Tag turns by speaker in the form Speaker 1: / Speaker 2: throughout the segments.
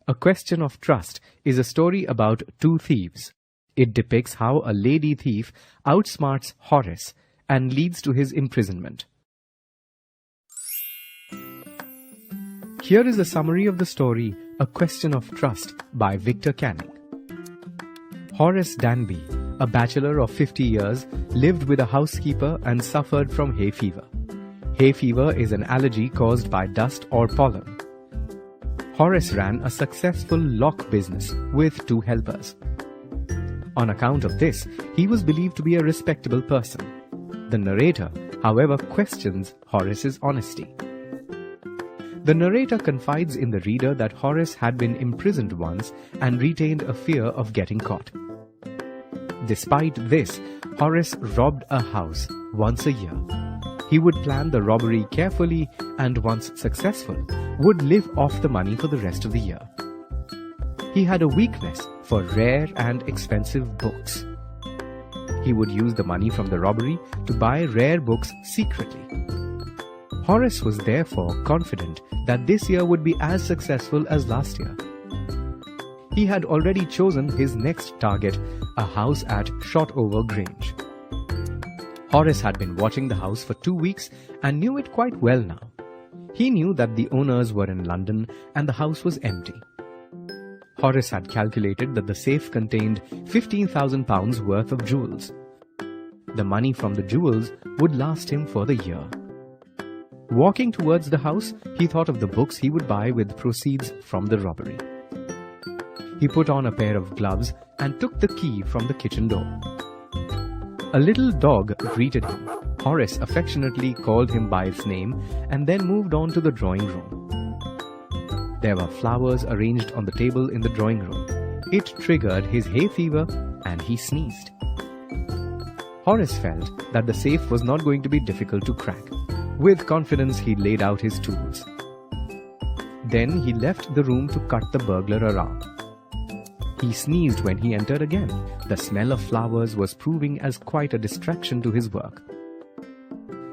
Speaker 1: A Question of Trust is a story about two thieves. It depicts how a lady thief outsmarts Horace and leads to his imprisonment. Here is a summary of the story A Question of Trust by Victor Canning. Horace Danby, a bachelor of 50 years, lived with a housekeeper and suffered from hay fever. Hay fever is an allergy caused by dust or pollen. Horace ran a successful lock business with 2 helpers. On account of this, he was believed to be a respectable person. The narrator, however, questions Horace's honesty. The narrator confides in the reader that Horace had been imprisoned once and retained a fear of getting caught. Despite this, Horace robbed a house once a year. He would plan the robbery carefully and, once successful, would live off the money for the rest of the year. He had a weakness for rare and expensive books. He would use the money from the robbery to buy rare books secretly. Horace was therefore confident that this year would be as successful as last year. He had already chosen his next target, a house at Shotover Grange. Horace had been watching the house for 2 weeks and knew it quite well now. He knew that the owners were in London and the house was empty. Horace had calculated that the safe contained £15,000 worth of jewels. The money from the jewels would last him for the year. Walking towards the house, he thought of the books he would buy with proceeds from the robbery. He put on a pair of gloves and took the key from the kitchen door. A little dog greeted him. Horace affectionately called him by its name and then moved on to the drawing room. There were flowers arranged on the table in the drawing room. It triggered his hay fever and he sneezed. Horace felt that the safe was not going to be difficult to crack. With confidence, he laid out his tools. Then he left the room to cut the burglar around. He sneezed when he entered again. The smell of flowers was proving as quite a distraction to his work.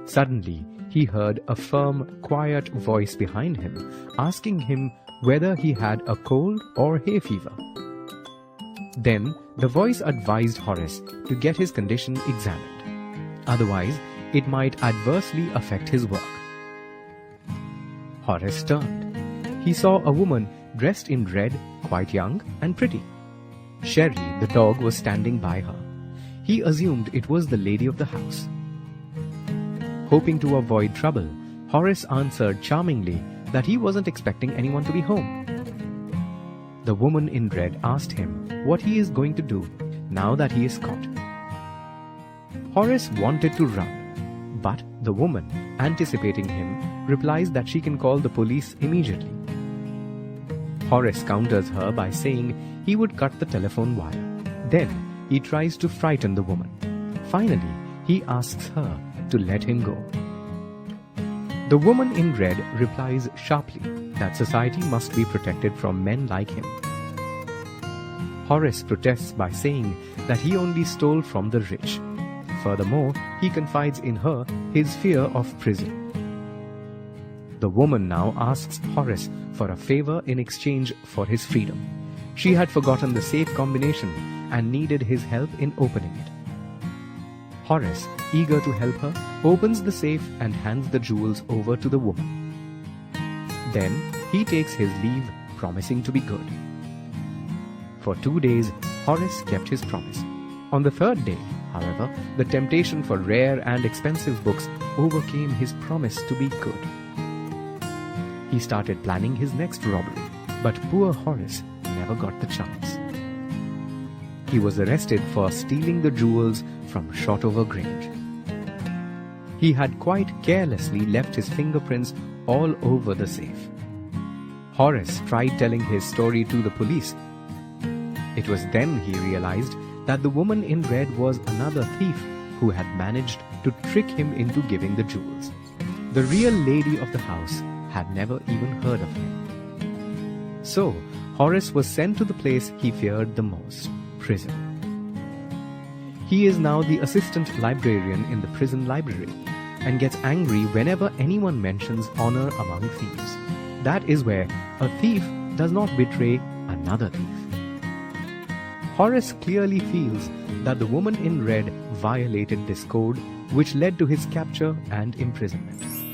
Speaker 1: Suddenly, he heard a firm, quiet voice behind him, asking him whether he had a cold or hay fever. Then, the voice advised Horace to get his condition examined. Otherwise, it might adversely affect his work. Horace turned. He saw a woman dressed in red, quite young and pretty. Sherry, the dog, was standing by her. He assumed it was the lady of the house. Hoping to avoid trouble, Horace answered charmingly that he wasn't expecting anyone to be home. The woman in red asked him what he is going to do now that he is caught. Horace wanted to run, but the woman, anticipating him, replies that she can call the police immediately. Horace counters her by saying he would cut the telephone wire. Then he tries to frighten the woman. Finally, he asks her to let him go. The woman in red replies sharply that society must be protected from men like him. Horace protests by saying that he only stole from the rich. Furthermore, he confides in her his fear of prison. The woman now asks Horace for a favor in exchange for his freedom. She had forgotten the safe combination and needed his help in opening it. Horace, eager to help her, opens the safe and hands the jewels over to the woman. Then he takes his leave, promising to be good. For 2 days, Horace kept his promise. On the 3rd day, however, the temptation for rare and expensive books overcame his promise to be good. He started planning his next robbery, but poor Horace never got the chance. He was arrested for stealing the jewels from Shotover Grange. He had quite carelessly left his fingerprints all over the safe. Horace tried telling his story to the police. It was then he realized that the woman in red was another thief who had managed to trick him into giving the jewels. The real lady of the house had never even heard of him. So, Horace was sent to the place he feared the most, prison. He is now the assistant librarian in the prison library and gets angry whenever anyone mentions honor among thieves. That is where a thief does not betray another thief. Horace clearly feels that the woman in red violated this code, which led to his capture and imprisonment.